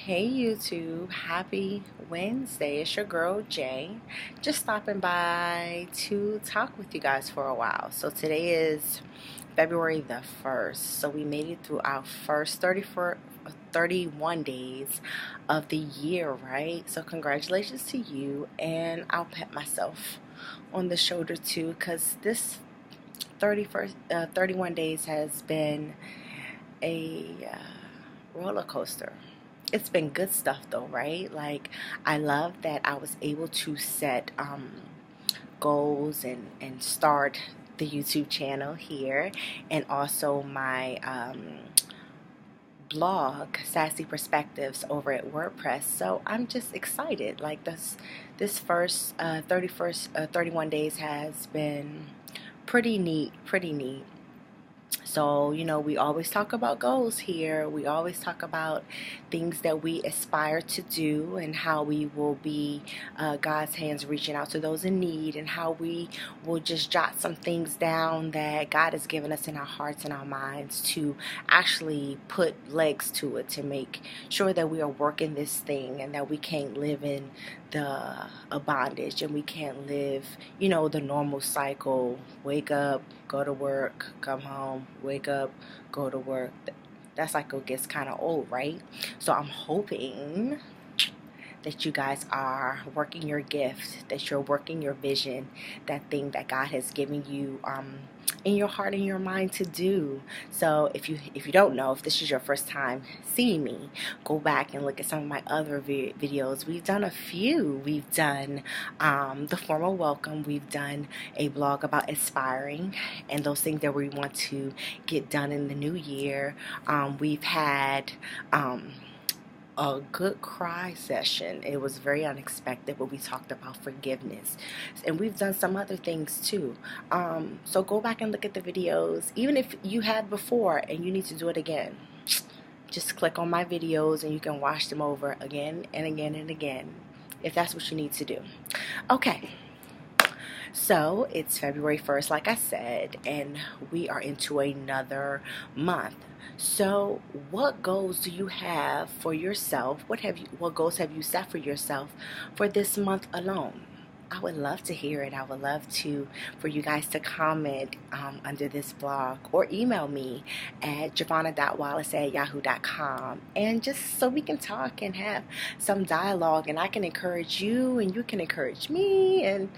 Hey YouTube, happy Wednesday. It's your girl Jay. Just stopping by to talk with you guys for a while. So today is February the 1st. So we made it through our first 31 days of the year, right? So congratulations to you, and I'll pat myself on the shoulder too, because this 31 days has been a roller coaster. It's been good stuff though, right? Like, I love that I was able to set goals and start the YouTube channel here, and also my blog, Sassy Perspectives, over at WordPress. So I'm just excited. Like, this first 31 days has been pretty neat, pretty neat. So, we always talk about goals here. We always talk about things that we aspire to do, and how we will be God's hands reaching out to those in need, and how we will just jot some things down that God has given us in our hearts and our minds to actually put legs to it, to make sure that we are working this thing, and that we can't live in a bondage, and we can't live, the normal cycle. Wake up, go to work, come home, wake up, go to work. That cycle gets kind of old, right? So I'm hoping that you guys are working your gift, that you're working your vision, that thing that God has given you in your heart and your mind to do. So if you don't know, if this is your first time seeing me, go back and look at some of my other videos. We've done a few. We've done the formal welcome. We've done a blog about aspiring and those things that we want to get done in the new year. We've had a good cry session. It was very unexpected, but we talked about forgiveness, and we've done some other things too. So go back and look at the videos, even if you had before and you need to do it again. Just click on my videos and you can watch them over again and again and again, if that's what you need to do. Okay, so it's February 1st, like I said, and we are into another month. So what goals do you have for yourself? What goals have you set for yourself for this month alone? I would love to hear it. I would love for you guys to comment under this blog, or email me at javonna.wallace@yahoo.com, and just so we can talk and have some dialogue, and I can encourage you and you can encourage me, and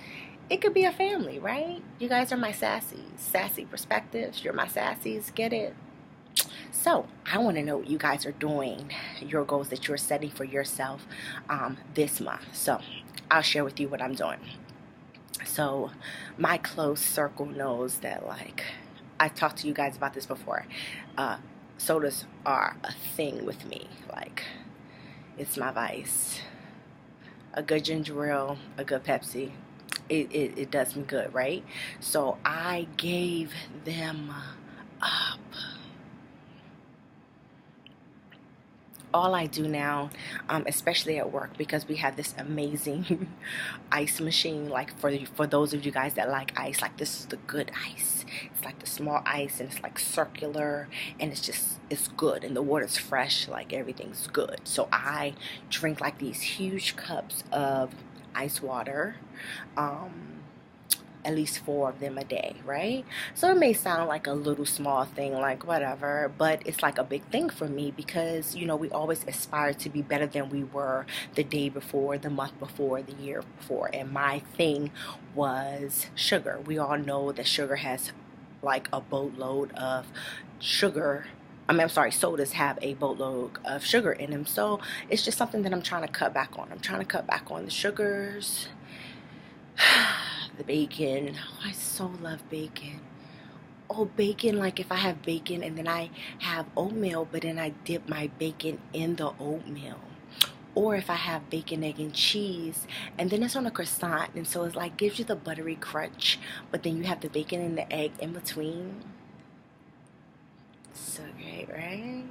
it could be a family, right? You guys are my sassy perspectives. You're my sassies. Get it? So I want to know what you guys are doing, your goals that you're setting for yourself this month. So I'll share with you what I'm doing. So my close circle knows that, like, I've talked to you guys about this before. Sodas are a thing with me. Like, it's my vice. A good ginger ale, a good Pepsi. It does me good, right? So I gave them up. All I do now, especially at work, because we have this amazing ice machine, like for those of you guys that like ice, like, this is the good ice. It's like the small ice, and it's like circular, and it's good, and the water's fresh, like everything's good. So I drink like these huge cups of ice water, at least 4 of them a day, right? So it may sound like a little small thing, like whatever, but it's like a big thing for me, because we always aspire to be better than we were the day before, the month before, the year before. And my thing was sugar. We all know that sugar has like a boatload of sugar. I'm sorry, sodas have a boatload of sugar in them. So it's just something that I'm trying to cut back on. I'm trying to cut back on the sugars, the bacon. Oh, I so love bacon. Oh, bacon, like if I have bacon and then I have oatmeal, but then I dip my bacon in the oatmeal. Or if I have bacon, egg, and cheese, and then it's on a croissant, and so it's like gives you the buttery crunch, but then you have the bacon and the egg in between. So great, right?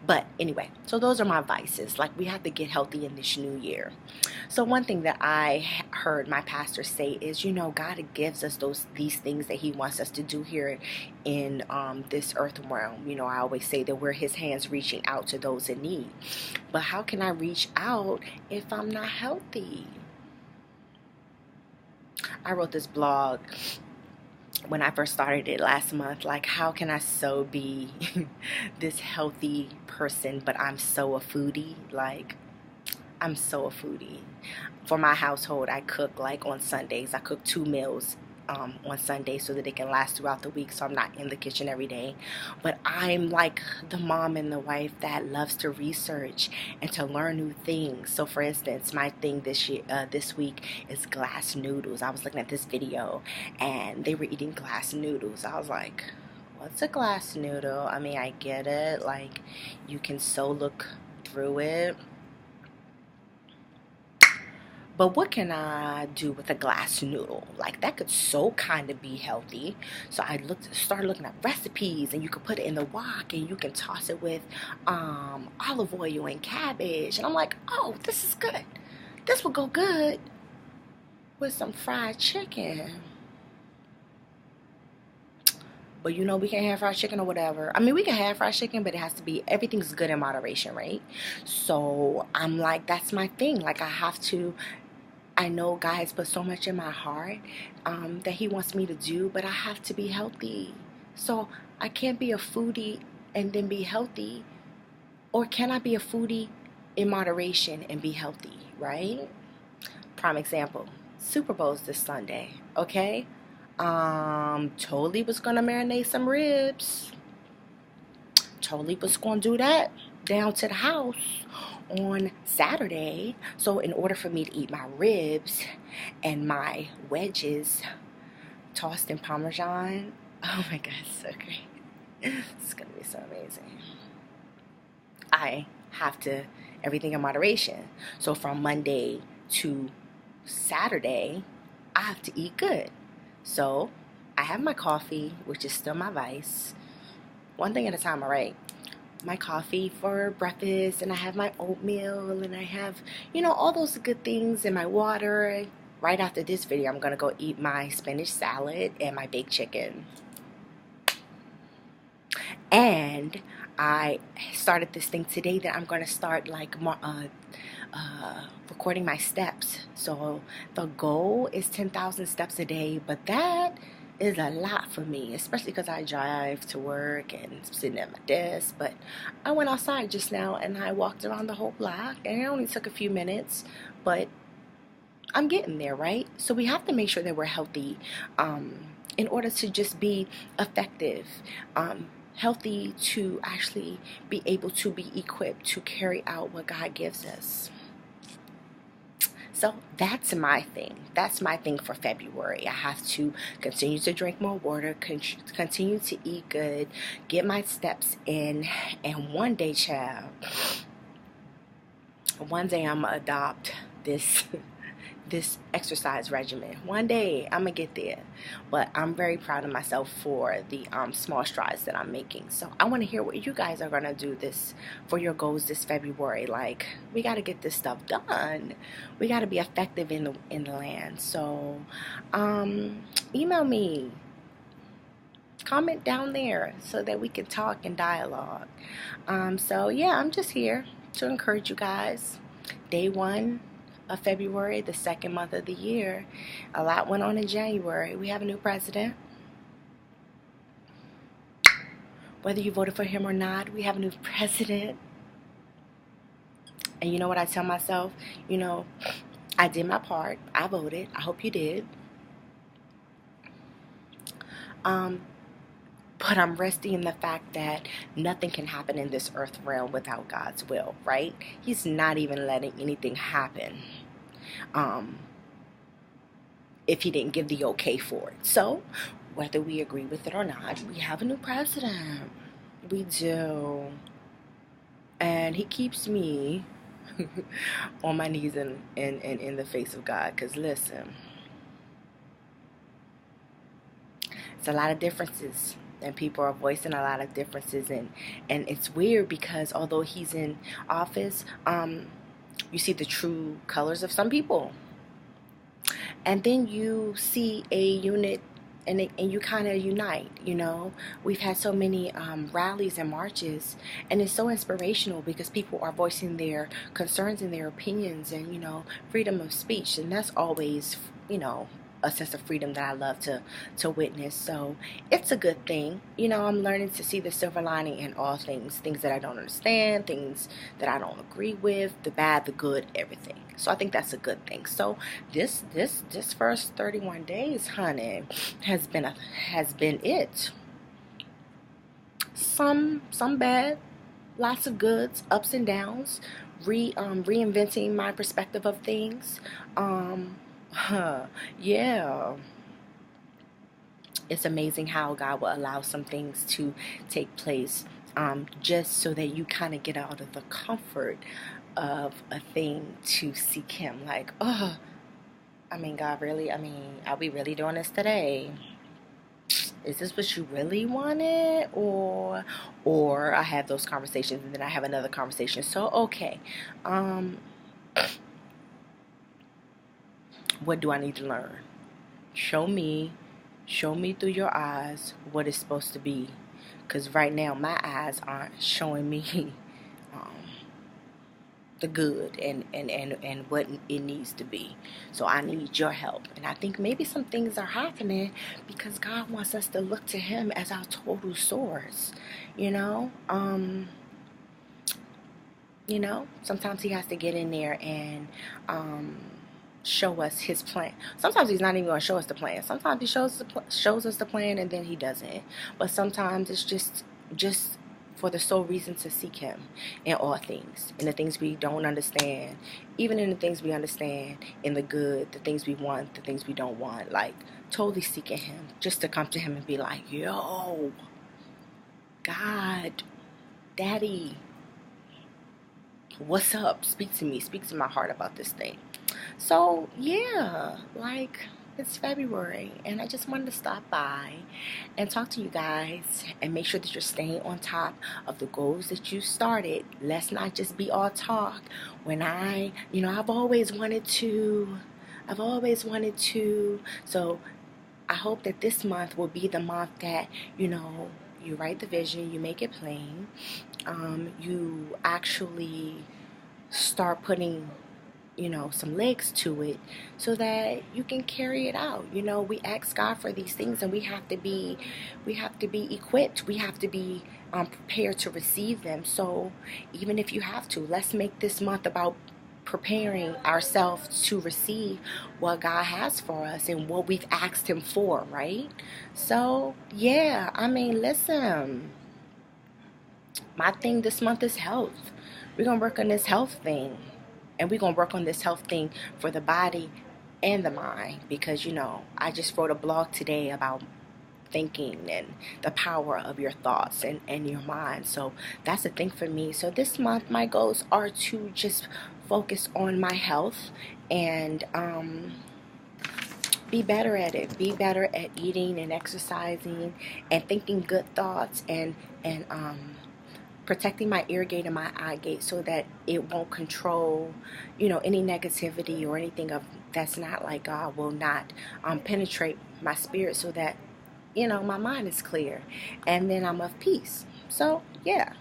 But anyway, so those are my vices. Like, we have to get healthy in this new year. So one thing that I heard my pastor say is, God gives us these things that He wants us to do here in this earth realm. I always say that we're His hands reaching out to those in need. But how can I reach out if I'm not healthy? I wrote this blog when I first started it last month, like, how can I so be this healthy person, but I'm so a foodie? Like, I'm so a foodie. For my household, I cook like on Sundays. I cook 2 meals on Sunday so that it can last throughout the week, so I'm not in the kitchen every day. But I'm like the mom and the wife that loves to research and to learn new things. So for instance, my thing this week is glass noodles. I was looking at this video and they were eating glass noodles. I was like, what's a glass noodle? I mean, I get it, like, you can so look through it. But what can I do with a glass noodle? Like, that could so kind of be healthy. So I started looking at recipes, and you could put it in the wok, and you can toss it with olive oil and cabbage. And I'm like, oh, this is good. This will go good with some fried chicken. But we can't have fried chicken or whatever. I mean, we can have fried chicken, but it has to be, everything's good in moderation, right? So I'm like, that's my thing. Like, I know God has put so much in my heart that He wants me to do, but I have to be healthy. So I can't be a foodie and then be healthy. Or can I be a foodie in moderation and be healthy, right? Prime example, Super Bowl's this Sunday, okay? Totally was going to marinate some ribs. Totally was going to do that down to the house on Saturday. So in order for me to eat my ribs and my wedges tossed in Parmesan, oh my God, so great. It's going to be so amazing. I have to, everything in moderation. So from Monday to Saturday, I have to eat good. So I have my coffee, which is still my vice. One thing at a time, all right? My coffee for breakfast, and I have my oatmeal, and I have, all those good things, and my water. Right after this video, I'm going to go eat my spinach salad and my baked chicken. And I started this thing today that I'm going to start like recording my steps. So the goal is 10,000 steps a day, but that is a lot for me, especially because I drive to work and I'm sitting at my desk. But I went outside just now and I walked around the whole block, and it only took a few minutes, but I'm getting there, right? So we have to make sure that we're healthy in order to just be effective. Healthy to actually be able to be equipped to carry out what God gives us. So that's my thing. That's my thing for February. I have to continue to drink more water, continue to eat good, get my steps in, and one day, child, one day I'm gonna adopt this exercise regimen. One day I'm gonna get there, but I'm very proud of myself for the small strides that I'm making. So I want to hear what you guys are gonna do this for your goals this February. Like, we got to get this stuff done. We got to be effective in the land. So email me, comment down there so that we can talk and dialogue. So yeah, I'm just here to encourage you guys. Day 1 of February, the second month of the year. A lot went on in January. We have a new president. Whether you voted for him or not, we have a new president. And you know what I tell myself? I did my part. I voted. I hope you did. But I'm resting in the fact that nothing can happen in this earth realm without God's will, right? He's not even letting anything happen if He didn't give the okay for it. So, whether we agree with it or not, we have a new president. We do. And he keeps me on my knees and in the face of God. Because listen, it's a lot of differences and people are voicing a lot of differences, and it's weird because although he's in office, you see the true colors of some people, and then you see a unit, and you kind of unite. We've had so many rallies and marches, and it's so inspirational because people are voicing their concerns and their opinions, and freedom of speech, and that's always a sense of freedom that I love to witness. So it's a good thing. I'm learning to see the silver lining in all things that I don't understand, things that I don't agree with, the bad, the good, everything. So I think that's a good thing. So this first 31 days, honey, has been it. Some bad, lots of goods, ups and downs, reinventing my perspective of things. Yeah, it's amazing how God will allow some things to take place, just so that you kind of get out of the comfort of a thing to seek Him. Like, oh, God, really? Are we really doing this today? Is this what you really wanted? Or I have those conversations, and then I have another conversation. So, okay. What do I need to learn? Show me through your eyes what it's supposed to be. Because right now, my eyes aren't showing me the good and what it needs to be. So I need your help. And I think maybe some things are happening because God wants us to look to Him as our total source. Sometimes He has to get in there and show us His plan. Sometimes He's not even going to show us the plan. Sometimes He shows us the plan and then He doesn't. But sometimes it's just for the sole reason to seek Him in all things, in the things we don't understand, even in the things we understand, in the good, the things we want, the things we don't want, like totally seeking Him, just to come to Him and be like, yo, God, Daddy, what's up? Speak to me, speak to my heart about this thing. So yeah, it's February, and I just wanted to stop by and talk to you guys and make sure that you're staying on top of the goals that you started. Let's not just be all talk. When I've always wanted to. So I hope that this month will be the month that, you write the vision, you make it plain, you actually start putting some legs to it so that you can carry it out. We ask God for these things, and we have to be equipped. We have to be prepared to receive them. So even if you have to, let's make this month about preparing ourselves to receive what God has for us and what we've asked Him for, right? So yeah, listen, my thing this month is health. We're gonna work on this health thing. And we're going to work on this health thing for the body and the mind. Because, I just wrote a blog today about thinking and the power of your thoughts and your mind. So that's a thing for me. So this month, my goals are to just focus on my health and be better at it. Be better at eating and exercising and thinking good thoughts and protecting my ear gate and my eye gate so that it won't control, any negativity or anything that's not like God will not penetrate my spirit, so that, my mind is clear and then I'm of peace. So yeah,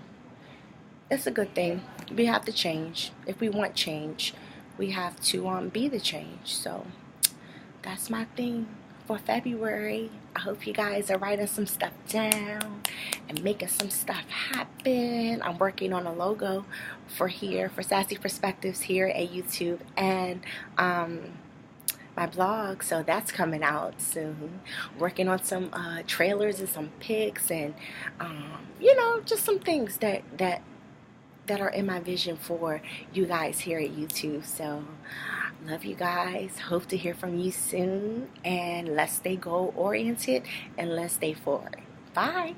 it's a good thing. We have to change. If we want change, we have to be the change. So that's my thing for February. I hope you guys are writing some stuff down and making some stuff happen. I'm working on a logo for Sassy Perspectives here at YouTube, and my blog, so that's coming out soon. Working on some trailers and some pics and just some things that are in my vision for you guys here at YouTube. So love you guys. Hope to hear from you soon. And let's stay goal oriented and let's stay forward. Bye.